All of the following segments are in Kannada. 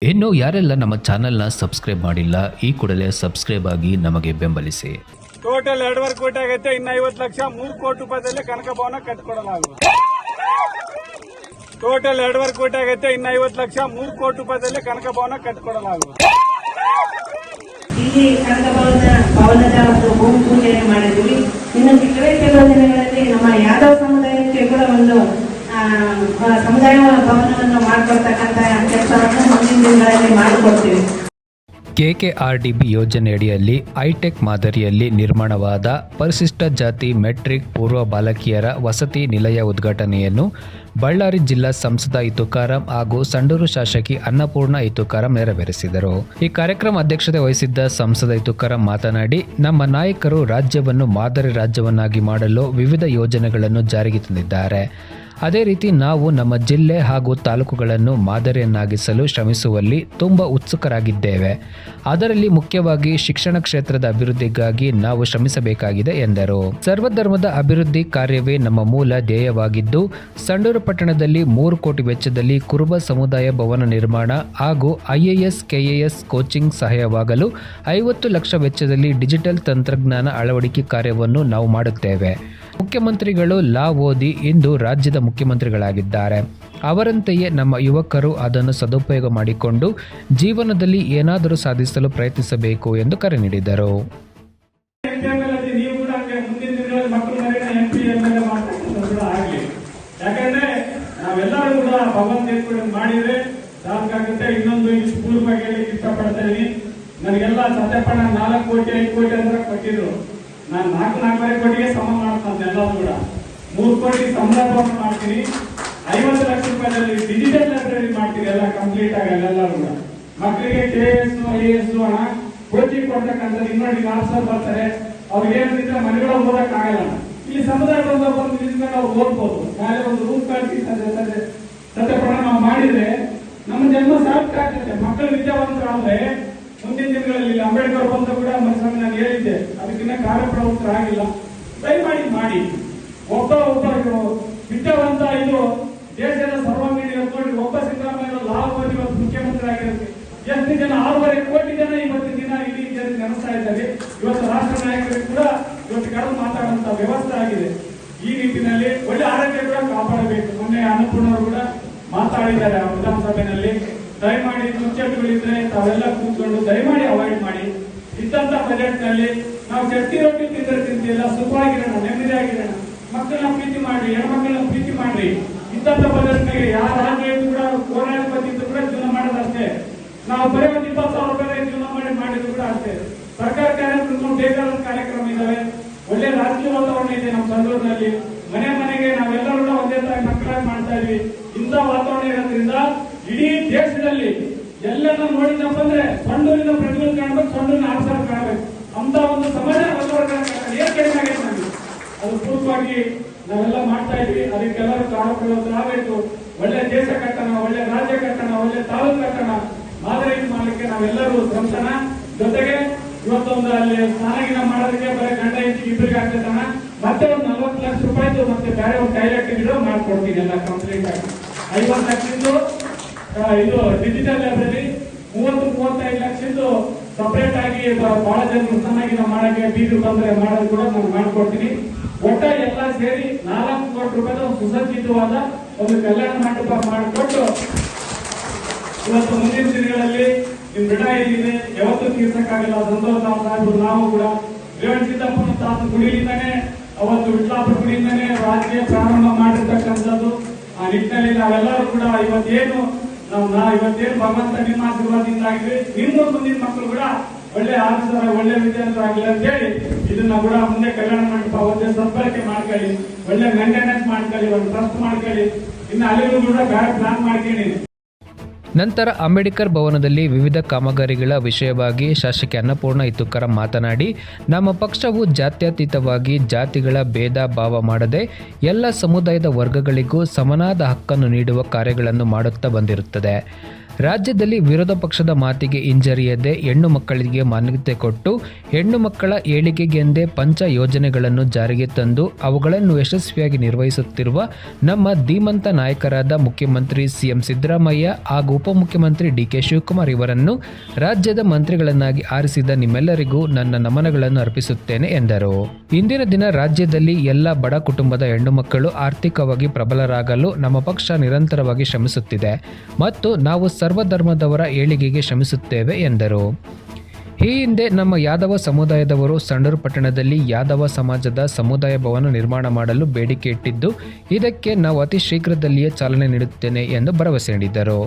ಇನ್ನು ಯಾರೆಲ್ಲ ನಮ್ಮ ಚಾನೆಲ್ನ ಸಬ್ಸ್ಕ್ರೈಬ್ ಮಾಡಿಲ್ಲ ಈ ಕೂಡಲೇ ಸಬ್ಸ್ಕ್ರೈಬ್ ಆಗಿ ನಮಗೆ ಬೆಂಬಲಿಸಿ. ಟೋಟಲ್ 2.5 ಕೋಟಿ ಆಗೈತೆ. ಇನ್ನು 50 ಲಕ್ಷ 3 ಕೋಟಿ ರೂಪಾಯಿದಲ್ಲಿ ಕನಕ ಭವನ ಕಟ್ಟಿಕೊಡಲಾಗುವುದು. ಟೋಟಲ್ 2.5 ಕೋಟಿ ಆಗೈತೆ. ಇನ್ನು 50 ಲಕ್ಷ 3 ಕೋಟಿ ರೂಪಾಯಿದಲ್ಲಿ ಕನಕ ಭವನ ಕಟ್ಟಿಕೊಡಲಾಗುವುದು. ಇಲ್ಲಿ ಕನಕ ಭವನದ ಒಂದು ಭೂಮಿ ಪೂಜೆಯನ್ನು ಮಾಡಿದ್ವಿ. ಇನ್ನು ಕೆಲವೇ ಕೆಲವು ದಿನಗಳಲ್ಲಿ ನಮ್ಮ ಯಾದವ ಸಮುದಾಯಕ್ಕೆ ಕೂಡ ಒಂದು ಸಮುದಾಯ ಭವನವನ್ನು ಮಾಡಿಕೊಡ್ತಕ್ಕಂಥ ಕೆಲಸವನ್ನು ಮುಂದಿನ ದಿನಗಳಲ್ಲಿ ಮಾಡಿಕೊಡ್ತೀವಿ. ಕೆಕೆಆರ್ಡಿಬಿ ಯೋಜನೆಯಡಿಯಲ್ಲಿ ಹೈಟೆಕ್ ಮಾದರಿಯಲ್ಲಿ ನಿರ್ಮಾಣವಾದ ಪರಿಶಿಷ್ಟ ಜಾತಿ ಮೆಟ್ರಿಕ್ ಪೂರ್ವ ಬಾಲಕಿಯರ ವಸತಿ ನಿಲಯ ಉದ್ಘಾಟನೆಯನ್ನು ಬಳ್ಳಾರಿ ಜಿಲ್ಲಾ ಸಂಸದ ತುಕಾರಾಂ ಹಾಗೂ ಸಂಡೂರು ಶಾಸಕಿ ಅನ್ನಪೂರ್ಣ ತುಕಾರಾಂ ನೆರವೇರಿಸಿದರು. ಈ ಕಾರ್ಯಕ್ರಮ ಅಧ್ಯಕ್ಷತೆ ವಹಿಸಿದ್ದ ಸಂಸದ ತುಕಾರಾಂ ಮಾತನಾಡಿ, ನಮ್ಮ ನಾಯಕರು ರಾಜ್ಯವನ್ನು ಮಾದರಿ ರಾಜ್ಯವನ್ನಾಗಿ ಮಾಡಲು ವಿವಿಧ ಯೋಜನೆಗಳನ್ನು ಜಾರಿಗೆ ತಂದಿದ್ದಾರೆ. ಅದೇ ರೀತಿ ನಾವು ನಮ್ಮ ಜಿಲ್ಲೆ ಹಾಗೂ ತಾಲೂಕುಗಳನ್ನು ಮಾದರಿಯನ್ನಾಗಿಸಲು ಶ್ರಮಿಸುವಲ್ಲಿ ತುಂಬ ಉತ್ಸುಕರಾಗಿದ್ದೇವೆ. ಅದರಲ್ಲಿ ಮುಖ್ಯವಾಗಿ ಶಿಕ್ಷಣ ಕ್ಷೇತ್ರದ ಅಭಿವೃದ್ಧಿಗಾಗಿ ನಾವು ಶ್ರಮಿಸಬೇಕಾಗಿದೆ ಎಂದರು. ಸರ್ವಧರ್ಮದ ಅಭಿವೃದ್ಧಿ ಕಾರ್ಯವೇ ನಮ್ಮ ಮೂಲ ಧ್ಯೇಯವಾಗಿದ್ದು, ಸಂಡೂರು ಪಟ್ಟಣದಲ್ಲಿ 3 ಕೋಟಿ ವೆಚ್ಚದಲ್ಲಿ ಕುರುಬ ಸಮುದಾಯ ಭವನ ನಿರ್ಮಾಣ ಹಾಗೂ IAS KAS ಕೋಚಿಂಗ್ ಸಹಾಯವಾಗಲು 50 ಲಕ್ಷ ವೆಚ್ಚದಲ್ಲಿ ಡಿಜಿಟಲ್ ತಂತ್ರಜ್ಞಾನ ಅಳವಡಿಕೆ ಕಾರ್ಯವನ್ನು ನಾವು ಮಾಡುತ್ತೇವೆ. ಮುಖ್ಯಮಂತ್ರಿಗಳು ಲಾ ಓದಿ ಇಂದು ರಾಜ್ಯದ ಮುಖ್ಯಮಂತ್ರಿಗಳಾಗಿದ್ದಾರೆ. ಅವರಂತೆಯೇ ನಮ್ಮ ಯುವಕರು ಅದನ್ನು ಸದುಪಯೋಗ ಮಾಡಿಕೊಂಡು ಜೀವನದಲ್ಲಿ ಏನಾದರೂ ಸಾಧಿಸಲು ಪ್ರಯತ್ನಿಸಬೇಕು ಎಂದು ಕರೆ ನೀಡಿದರು. ಯಾಕಂದ್ರೆ ನಾವೆಲ್ಲರೂ ಕೂಡ ಭಗವಂತ ಮಾಡಿದ್ರೆ ಸಾಕಾಗುತ್ತೆ. ಇನ್ನೊಂದು ಪೂರ್ವವಾಗಿ ಇಷ್ಟಪಡ್ತಾ ಇದೀನಿ. ನನಗೆಲ್ಲ ಸತ್ಯಪಣ್ಣ 4 ಕೋಟಿ 5 ಕೋಟಿ ಅಂತ ಕೊಟ್ಟಿದ್ರು. ನಾನು 4.5 ಕೋಟಿಗೆ ಸಮ ಮಾಡ್ತಾನೆ. ಎಲ್ಲರೂ ಕೂಡ 3 ಕೋಟಿ ಸಂದರ್ಭವನ್ನು ಮಾಡ್ತೀನಿ. 50 ಲಕ್ಷ ರೂಪಾಯಿದಲ್ಲಿ ಡಿಜಿಟಲ್ ಲೈಬ್ರರಿ ಮಾಡ್ತೀನಿ. ಎಲ್ಲ ಕಂಪ್ಲೀಟ್ ಆಗಿ ಎಲ್ಲರೂ ಕೂಡ ಮಕ್ಕಳಿಗೆ KAS IAS ಹಣ ಕೋಚಿಂಗ್ ಕೊಡ್ತಕ್ಕಂಥದ್ದು. ಇನ್ನೊಂದು 4 ಬರ್ತಾರೆ. ಅವ್ರಿಗೆ ಏನಿದ್ರೆ ಮನೆಗಳ ಓದಕ್ ಆಗಲ್ಲ. ಇಲ್ಲಿ ಸಮುದಾಯ ಬಂದು ನಿಂತ್ಕೊಂಡು ಅವ್ರು ಓದ್ಬೋದು. ನಾಳೆ ಒಂದು ರೂಮ್ ಕಳಿಸಿ ಸತ್ಯಪಣ ನಾವು ಮಾಡಿದ್ರೆ ನಮ್ಮ ಜನ್ಮ ಸಾರ್ಥಕ ಆಗ್ತದೆ. ಮಕ್ಕಳು ವಿದ್ಯಾವಂತರಾದ್ರೆ ಮುಂದಿನ ದಿನಗಳಲ್ಲಿ ಅಂಬೇಡ್ಕರ್ ಬಂದ ಕೂಡ ಮನಸ್ಸನ್ನು ನಾನು ಹೇಳಿದ್ದೆ, ಅದಕ್ಕಿಂತ ಕಾರ್ಯಪ್ರವೃತ್ತರಾಗಿಲ್ಲ. ದಯಮಾಡಿ ಮಾಡಿ. ಒಬ್ಬ ವಿದ್ಯಾವಂತ ಇದು ದೇಶದ ಸರ್ವಾಂಗೀಣ ನೋಡಿ. ಒಬ್ಬ ಸಿದ್ದರಾಮಯ್ಯ ಲಾಭ ಇವತ್ತು ಮುಖ್ಯಮಂತ್ರಿ ಆಗಿರುತ್ತೆ. ಎಷ್ಟು ಜನ 6.5 ಕೋಟಿ ಜನ ಇವತ್ತು ದಿನ ಇಡೀ ಜನ ನೆನೆಸ್ತಾ ಇದ್ದಾರೆ. ಇವತ್ತು ರಾಷ್ಟ್ರ ನಾಯಕರಿಗೆ ಕೂಡ ಇವತ್ತು ಕರೆದು ಮಾತಾಡುವಂತ ವ್ಯವಸ್ಥೆ ಆಗಿದೆ. ಈ ನಿಟ್ಟಿನಲ್ಲಿ ಒಳ್ಳೆ ಆರೋಗ್ಯ ಕೂಡ ಕಾಪಾಡಬೇಕು. ಮೊನ್ನೆ ಅನ್ನಪೂರ್ಣವರು ಕೂಡ ಮಾತಾಡಿದ್ದಾರೆ ವಿಧಾನಸಭೆಯಲ್ಲಿ. ದಯಮಾಡಿ ದುಶ್ಚಟಗಳಿದ್ರೆ ತಾವೆಲ್ಲ ಕೂತ್ಕೊಂಡು ದಯಮಾಡಿ ಅವಾಯ್ಡ್ ಮಾಡಿ. ಇದ್ದಂತ ಬಜೆಟ್ ನಲ್ಲಿ ನಾವು ಚಟ್ಟಿ ರೊಟ್ಟಿ ತಿಂತಿಲ್ಲ, ಸುಖವಾಗಿರೋಣ, ನೆಮ್ಮದಿಯಾಗಿರೋಣ, ಮಕ್ಕಳನ್ನ ಪ್ರೀತಿ ಮಾಡ್ರಿ, ಹೆಣ್ಮಕ್ಳನ್ನ ಪ್ರೀತಿ ಮಾಡ್ರಿ. ಇದ್ದಂತ ಬಜೆಟ್ ನಾಗೆ ಯಾರ ರಾಜ್ಯ ಕೂಡ ಕೋಟ್ಯಾಧಿಪತಿ ಕೂಡ ಜೀವನ ಮಾಡೋದಷ್ಟೇ. ನಾವು ಬರೀ ಒಂದು 20,000 ರೂಪಾಯಿ ಜೀವನ ಮಾಡಿದ್ರು ಕೂಡ ಅಷ್ಟೇ. ಸರ್ಕಾರ ಕಾರ್ಯಕ್ರಮ ಬೇಕಾದ ಕಾರ್ಯಕ್ರಮ ಇದಾವೆ. ಒಳ್ಳೆ ರಾಜಕೀಯ ವಾತಾವರಣ ಇದೆ ನಮ್ಮ ಸಂಡೂರಿನಲ್ಲಿ. ಮನೆ ಮನೆಗೆ ನಾವೆಲ್ಲರೂ ಒಂದೇ ತರ ಮಕ್ಕಳಾಗಿ ಮಾಡ್ತಾ ಇದ್ವಿ. ಇಂಥ ವಾತಾವರಣ ಇರೋದ್ರಿಂದ ಇಡೀ ದೇಶದಲ್ಲಿ ಎಲ್ಲೆಲ್ಲ ನೋಡಿದಪ್ಪ ಅಂದ್ರೆ ಸಂಡೂರಿನ ಪ್ರತಿಯೊಂದು ಕಾಣಬೇಕು, ಸಂಡೂರಿನ ಆಸರ ಕಾಣಬೇಕು. ಅಂತ ಒಂದು ಸಮಾಜ ಏನ್ ಕಡಿಮೆ ಆಗೈತೆ ನಮಗೆ. ಅದು ಪೂರ್ವವಾಗಿ ನಾವೆಲ್ಲ ಮಾಡ್ತಾ ಇದ್ವಿ. ಅದಕ್ಕೆಲ್ಲರೂ ಕಾಣಕೊಳ್ಳೋದಾಗಬೇಕು. ಒಳ್ಳೆ ದೇಶ ಕಟ್ಟಣ, ಒಳ್ಳೆ ರಾಜ್ಯ ಕಟ್ಟಣ, ಒಳ್ಳೆ ತಾಲೂಕು ಕಟ್ಟಣ, ಮಾದರಿ ಮಾಡಲಿಕ್ಕೆ ನಾವೆಲ್ಲರೂ ಶ್ರಮಿಸೋಣ. ಜೊತೆಗೆ ಇವತ್ತೊಂದು ಅಲ್ಲಿ ಸ್ನಾನಗಿನ ಮಾಡೋದಕ್ಕೆ ಬರೀ ಗಂಡ ಹೆಂಡತಿ ಇಬ್ಬರಿಗೆ ಆಗ್ತದಣ. ಮತ್ತೆ ಒಂದು 40 ಲಕ್ಷ ರೂಪಾಯಿದು ಮತ್ತೆ ಬೇರೆ ಒಂದು ಟಾಯ್ಲೆಟ್ ಗಿಡ ಮಾಡ್ಕೊಡ್ತೀನಿ. ಎಲ್ಲ ಕಂಪ್ಲೀಟ್ ಆಗಿ 50 ಲಕ್ಷದ್ದು ಇದು ಡಿಜಿಟಲ್ ಲೈಬ್ರರಿ, 30-35 ಲಕ್ಷದ್ದು ಸಪರೇಟ್ ಆಗಿ ಬಹಳ ಜನ ಸ್ನಾನಗಿನ ಮಾಡಕ್ಕೆ ಬೀದಿಗೆ ಬಂದ್ರೆ ಮಾಡೋದು ಕೂಡ ನಾನು ಮಾಡ್ಕೊಡ್ತೀನಿ. ಒಟ್ಟ ಎಲ್ಲ ಸೇರಿ 4 ಕೋಟಿ ರೂಪಾಯಿದ ಸುಸಜ್ಜಿತವಾದ ಒಂದು ಕಲ್ಯಾಣ ಮಂಟಪ ಮಾಡಿಕೊಟ್ಟು ಇವತ್ತು ಮುಂದಿನ ದಿನಗಳಲ್ಲಿ ನಿಮ್ ಬಿಡ ಇದೆ ಯಾವತ್ತೂ ತೀರ್ಸಕ್ಕಾಗಲ್ಲ. ಸಂತೋಷ್ ಸಾಹೇಬರು ನಾವು ಕೂಡ ರೇವಣ ಸಿದ್ದಪ್ಪನ ತಾತ ಗುಡಿಯಿಂದಾನೆ ಅವತ್ತು ವಿಟ್ಲಾಪುರ ಗುಡಿಯಿಂದಾನೆ ರಾಜಕೀಯ ಪ್ರಾರಂಭ ಮಾಡಿರ್ತಕ್ಕಂಥದ್ದು. ಆ ನಿಟ್ಟಿನಲ್ಲಿ ನಾವೆಲ್ಲರೂ ಕೂಡ ಇವತ್ತೇನು ಭಗವಂತ ನಿಮ್ಮ ಆಶೀರ್ವಾದದಿಂದ ಆಗಿದ್ವಿ. ನಿಮ್ಮ ಮುಂದಿನ ಮಕ್ಕಳು ಕೂಡ ಒಳ್ಳೆ ಆಫೀಸರ್, ಒಳ್ಳೆ ವಿದ್ಯಾರ್ಥಿಗಳಾಗಲಿ ಅಂತ ಹೇಳಿ ಇದನ್ನ ಕೂಡ ಮುಂದೆ ಕಲ್ಯಾಣ ಮಂಟಪ ಒಳ್ಳೆ ಸದ್ಬಳಕೆ ಮಾಡ್ಕೊಳ್ಳಿ, ಒಳ್ಳೆ ಮೇಂಟೆನೆನ್ಸ್ ಮಾಡ್ಕೊಳ್ಳಿ, ಒಂದು ಟ್ರಸ್ಟ್ ಮಾಡ್ಕೊಳ್ಳಿ. ಇನ್ನು ಅಲ್ಲಿಗೂ ಕೂಡ ಬೇರೆ ಪ್ಲಾನ್ ಮಾಡ್ಕೊಳ್ಳಿ. ನಂತರ ಅಂಬೇಡ್ಕರ್ ಭವನದಲ್ಲಿ ವಿವಿಧ ಕಾಮಗಾರಿಗಳ ವಿಷಯವಾಗಿ ಶಾಸಕಿ ಅನ್ನಪೂರ್ಣ ತುಕಾರಾಂ ಮಾತನಾಡಿ, ನಮ್ಮ ಪಕ್ಷವು ಜಾತ್ಯತೀತವಾಗಿ ಜಾತಿಗಳ ಭೇದ ಭಾವ ಮಾಡದೆ ಎಲ್ಲ ಸಮುದಾಯದ ವರ್ಗಗಳಿಗೂ ಸಮನಾದ ಹಕ್ಕನ್ನು ನೀಡುವ ಕಾರ್ಯಗಳನ್ನು ಮಾಡುತ್ತಾ ಬಂದಿರುತ್ತದೆ. ರಾಜ್ಯದಲ್ಲಿ ವಿರೋಧ ಪಕ್ಷದ ಮಾತಿಗೆ ಹಿಂಜರಿಯದೆ ಹೆಣ್ಣು ಮಕ್ಕಳಿಗೆ ಮಾನ್ಯತೆ ಕೊಟ್ಟು ಹೆಣ್ಣು ಮಕ್ಕಳ ಏಳಿಗೆಗೆಂದೇ ಪಂಚ ಯೋಜನೆಗಳನ್ನು ಜಾರಿಗೆ ತಂದು ಅವುಗಳನ್ನು ಯಶಸ್ವಿಯಾಗಿ ನಿರ್ವಹಿಸುತ್ತಿರುವ ನಮ್ಮ ಧೀಮಂತ ನಾಯಕರಾದ ಮುಖ್ಯಮಂತ್ರಿ ಸಿಎಂ ಸಿದ್ದರಾಮಯ್ಯ ಹಾಗೂ ಉಪಮುಖ್ಯಮಂತ್ರಿ ಡಿಕೆ ಶಿವಕುಮಾರ್ ಇವರನ್ನು ರಾಜ್ಯದ ಮಂತ್ರಿಗಳನ್ನಾಗಿ ಆರಿಸಿದ ನಿಮ್ಮೆಲ್ಲರಿಗೂ ನನ್ನ ನಮನಗಳನ್ನು ಅರ್ಪಿಸುತ್ತೇನೆ ಎಂದರು. ಇಂದಿನ ದಿನ ರಾಜ್ಯದಲ್ಲಿ ಎಲ್ಲ ಬಡ ಕುಟುಂಬದ ಹೆಣ್ಣು ಮಕ್ಕಳು ಆರ್ಥಿಕವಾಗಿ ಪ್ರಬಲರಾಗಲು ನಮ್ಮ ಪಕ್ಷ ನಿರಂತರವಾಗಿ ಶ್ರಮಿಸುತ್ತಿದೆ ಮತ್ತು ನಾವು ಸರ್ವಧರ್ಮದವರ ಏಳಿಗೆಗೆ ಶ್ರಮಿಸುತ್ತೇವೆ ಎಂದರು. ಈ ಹಿಂದೆ ನಮ್ಮ ಯಾದವ ಸಮುದಾಯದವರು ಸಂಡೂರು ಪಟ್ಟಣದಲ್ಲಿ ಯಾದವ ಸಮಾಜದ ಸಮುದಾಯ ಭವನ ನಿರ್ಮಾಣ ಮಾಡಲು ಬೇಡಿಕೆ ಇಟ್ಟಿದ್ದು, ಇದಕ್ಕೆ ನಾವು ಅತಿ ಶೀಘ್ರದಲ್ಲಿಯೇ ಚಾಲನೆ ನೀಡುತ್ತೇನೆ ಎಂದು ಭರವಸೆ ನೀಡಿದರು.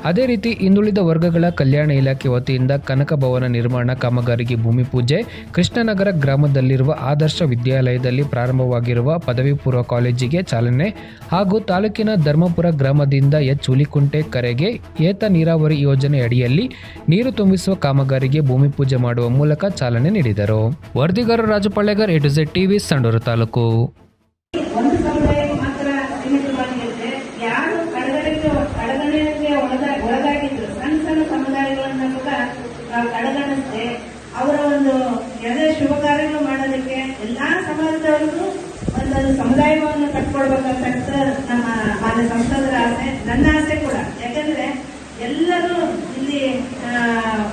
ಅದೇ ರೀತಿ ಹಿಂದುಳಿದ ವರ್ಗಗಳ ಕಲ್ಯಾಣ ಇಲಾಖೆ ವತಿಯಿಂದ ಕನಕ ಭವನ ನಿರ್ಮಾಣ ಕಾಮಗಾರಿಗೆ ಭೂಮಿ ಪೂಜೆ, ಕೃಷ್ಣನಗರ ಗ್ರಾಮದಲ್ಲಿರುವ ಆದರ್ಶ ವಿದ್ಯಾಲಯದಲ್ಲಿ ಪ್ರಾರಂಭವಾಗಿರುವ ಪದವಿ ಪೂರ್ವ ಕಾಲೇಜಿಗೆ ಚಾಲನೆ ಹಾಗೂ ತಾಲೂಕಿನ ಧರ್ಮಪುರ ಗ್ರಾಮದಿಂದ ಹುಲಿಕುಂಟೆ ಕರೆಗೆ ಏತ ನೀರಾವರಿ ಯೋಜನೆ ಅಡಿಯಲ್ಲಿ ನೀರು ತುಂಬಿಸುವ ಕಾಮಗಾರಿಗೆ ಭೂಮಿ ಪೂಜೆ ಮಾಡುವ ಮೂಲಕ ಚಾಲನೆ ನೀಡಿದರು. ವರದಿಗಾರ Raju ಪಳ್ಳೆಗರ್, A to Z TV, Sandur taluk. ಒಂದು ಸಮುದಾಯಕ್ಕೆ ಮಾತ್ರ ಸೀಮಿತವಾಗಿರುತ್ತೆ. ಯಾರು ಕಡೆಗಣನೆಗೆ ಒಳಗಾಗಿದ್ರು ಸಣ್ಣ ಸಣ್ಣ ಸಮುದಾಯಗಳನ್ನ ಕೂಡ ಕಡೆಗಣಿಸದೆ ಅವರ ಒಂದು ಯಾವುದೇ ಶುಭ ಕಾರ್ಯಗಳು ಮಾಡೋದಕ್ಕೆ ಎಲ್ಲಾ ಸಮಾಜದವರಿಗೂ ಒಂದೊಂದು ಸಮುದಾಯವನ್ನು ಕಟ್ಕೊಡ್ಬೇಕಂತ ನಮ್ಮ ಮಾನ್ಯ ಸಂಸದರ ಆಸೆ, ನನ್ನ ಆಸೆ ಕೂಡ. ಯಾಕಂದ್ರೆ ಎಲ್ಲರೂ ಇಲ್ಲಿ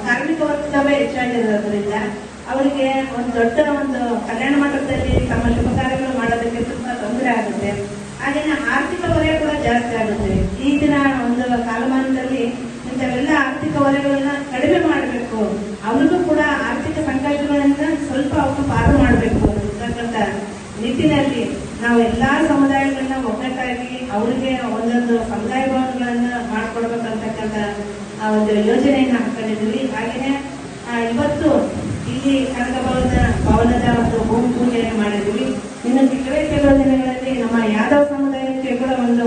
ಕಾರ್ಮಿಕ ವರ್ಗದವೇ ಹೆಚ್ಚಾಗಿರೋದ್ರಿಂದ ಅವರಿಗೆ ಒಂದು ದೊಡ್ಡ ಒಂದು ಕಲ್ಯಾಣ ಮಂಟಪದಲ್ಲಿ ತಮ್ಮ ಶುಭ ಕಾರ್ಯಗಳು ಮಾಡೋದಕ್ಕೆ ತುಂಬಾ ತೊಂದರೆ ಆಗುತ್ತೆ. ಹಾಗೇನೆ ಆರ್ಥಿಕ ಹೊರೆ ಕೂಡ ಜಾಸ್ತಿ ಆಗುತ್ತೆ. ಈಗಿನ ಒಂದು ಕಾಲಮಾನದಲ್ಲಿ ಇಂಥವೆಲ್ಲ ಆರ್ಥಿಕ ಹೊರೆಗಳನ್ನ ಕಡಿಮೆ ಮಾಡಬೇಕು, ಅವ್ರಿಗೂ ಕೂಡ ಆರ್ಥಿಕ ಸಂಕಷ್ಟಗಳಿಂದ ಸ್ವಲ್ಪ ಅವ್ರು ಪಾರು ಮಾಡಬೇಕು ಅಂತಕ್ಕಂಥ ನಿಟ್ಟಿನಲ್ಲಿ ನಾವು ಎಲ್ಲಾ ಸಮುದಾಯಗಳನ್ನ ಒಗ್ಗಟ್ಟಾಗಿ ಅವರಿಗೆ ಒಂದೊಂದು ಸಮುದಾಯ ಭವನಗಳನ್ನ ಮಾಡ್ಕೊಡ್ಬೇಕಂತಕ್ಕಂಥ ಒಂದು ಯೋಜನೆಯನ್ನ ಹಾಕೊಂಡಿದ್ವಿ. ಹಾಗೇನೆ ಇವತ್ತು ಇಲ್ಲಿ ಕನಕ ಭವನದ ಒಂದು ಭೂಮಿ ಪೂಜೆಯನ್ನು ಮಾಡಿದ್ವಿ. ಇನ್ನು ಕೆಲವು ದಿನಗಳಲ್ಲಿ ನಮ್ಮ ಯಾದವ ಸಮುದಾಯಕ್ಕೆ ಕೂಡ ಒಂದು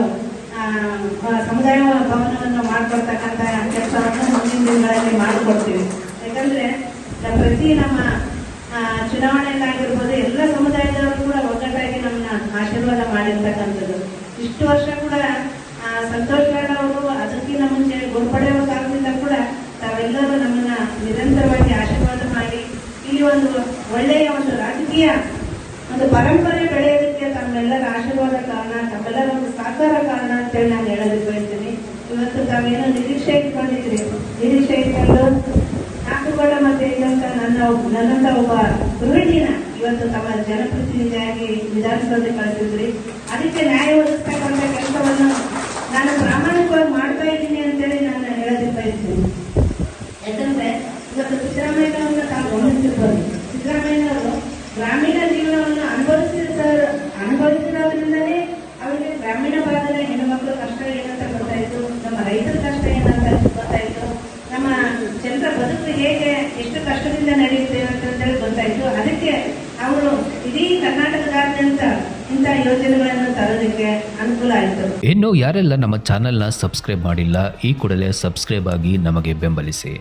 ಸಮುದಾಯ ಭವನವನ್ನು ಮಾಡಿಕೊಡ್ತಕ್ಕಂಥ ಕೆಲಸವನ್ನು ಮುಂದಿನ ದಿನಗಳಲ್ಲಿ ಮಾಡಿಕೊಡ್ತೀವಿ. ಯಾಕಂದ್ರೆ ಪ್ರತಿ ನಮ್ಮ ಚುನಾವಣೆಯಲ್ಲಾಗಿರ್ಬೋದು ಎಲ್ಲ ಸಮುದಾಯದವರು ಕೂಡ ಒಗ್ಗಟ್ಟಾಗಿ ನಮ್ಮನ್ನ ಆಶೀರ್ವಾದ ಮಾಡಿರ್ತಕ್ಕಂಥದ್ದು. ಇಷ್ಟು ವರ್ಷ ಕೂಡ ಸಂತೋಷ್ ಲಾಡ್ ಅವರು ಅದಕ್ಕಿಂತ ಮುಂಚೆ ಗೋರ್ಪಡೆಯುವ ಕಾಲದಿಂದ ಕೂಡ ತಾವೆಲ್ಲರೂ ನಮ್ಮನ್ನ ನಿರಂತರವಾಗಿ ಆಶೀರ್ವಾದ ಮಾಡಿ ಇಲ್ಲಿ ಒಂದು ಒಳ್ಳೆಯ ಒಂದು ರಾಜಕೀಯ ಒಂದು ಪರಂಪರೆ ಬೆಳೆಯೋದಕ್ಕೆ ತಮ್ಮೆಲ್ಲರ ಆಶೀರ್ವಾದ ಕಾರಣ, ತಮ್ಮೆಲ್ಲರ ಒಂದು ಸಹಕಾರ ಕಾರಣ ಅಂತೇಳಿ ನಾನು ಹೇಳೋದಕ್ಕೆ ಬಯಸ್ತೀನಿ. ಇವತ್ತು ತಾವೇನೋ ನಿರೀಕ್ಷೆ ಇಟ್ಕೊಂಡಿದ್ರಿ, ನಿರೀಕ್ಷೆ ಇಟ್ಕೊಂಡು ನಾಲ್ಕುಗೌಡ ಮತ್ತೆ ಇದ್ದಂತ ನನ್ನಂತ ಒಬ್ಬ ಗೃಹಿಣಿನ ಇವತ್ತು ತಮ್ಮ ಜನಪ್ರತಿನಿಧಿಯಾಗಿ ವಿಧಾನಸೌಧಕ್ಕೆ ಕಳಿಸಿದ್ರಿ. ಅದಕ್ಕೆ ನ್ಯಾಯ ಒದಗಿಸ್ತಕ್ಕಂಥ ಕೆಲಸವನ್ನು ನಾನು ಪ್ರಾಮಾಣಿಕವಾಗಿ ಮಾಡ್ತಾ ಇದ್ದೀನಿ ಅಂತೇಳಿ ನಾನು ಹೇಳೋದಕ್ಕೆ ಬಯಸ್ತೀನಿ. ಯಾಕಂದ್ರೆ ಇವತ್ತು ಸಿದ್ದರಾಮಯ್ಯನವರನ್ನ ತಾವು ಗಮನಿಸಿರ್ಬೋದು. ಸಿದ್ದರಾಮಯ್ಯನವರು ಗ್ರಾಮೀಣ ಜೀವನವನ್ನು ಅನುಭವಿಸಿರೋದ್ರಿಂದಲೇ ಅವರಿಗೆ ಗ್ರಾಮೀಣ ಭಾಗದ ಹೆಣ್ಣುಮಕ್ಕಳು ಕಷ್ಟ ಏನಂತ ಗೊತ್ತಾಯ್ತು, ನಮ್ಮ ರೈತರ ಕಷ್ಟ ಏನಂತ ಗೊತ್ತಾಯ್ತು, ನಮ್ಮ ಜನರ ಬದುಕು ಹೇಗೆ ಎಷ್ಟು ಕಷ್ಟದಿಂದ ನಡೆಯುತ್ತೆ ಅಂತೇಳಿ ಗೊತ್ತಾಯ್ತು. ಅದಕ್ಕೆ ಅವರು ಇಡೀ ಕರ್ನಾಟಕದಾದ್ಯಂತ ಇಂಥ ಯೋಜನೆಗಳನ್ನು ತರೋದಕ್ಕೆ ಅನುಕೂಲ ಆಯಿತು. ಇನ್ನು ಯಾರೆಲ್ಲ ನಮ್ಮ ಚಾನೆಲ್ನ ಸಬ್ಸ್ಕ್ರೈಬ್ ಮಾಡಿಲ್ಲ, ಈ ಕೂಡಲೇ ಸಬ್ಸ್ಕ್ರೈಬ್ ಆಗಿ ನಮಗೆ ಬೆಂಬಲಿಸಿ.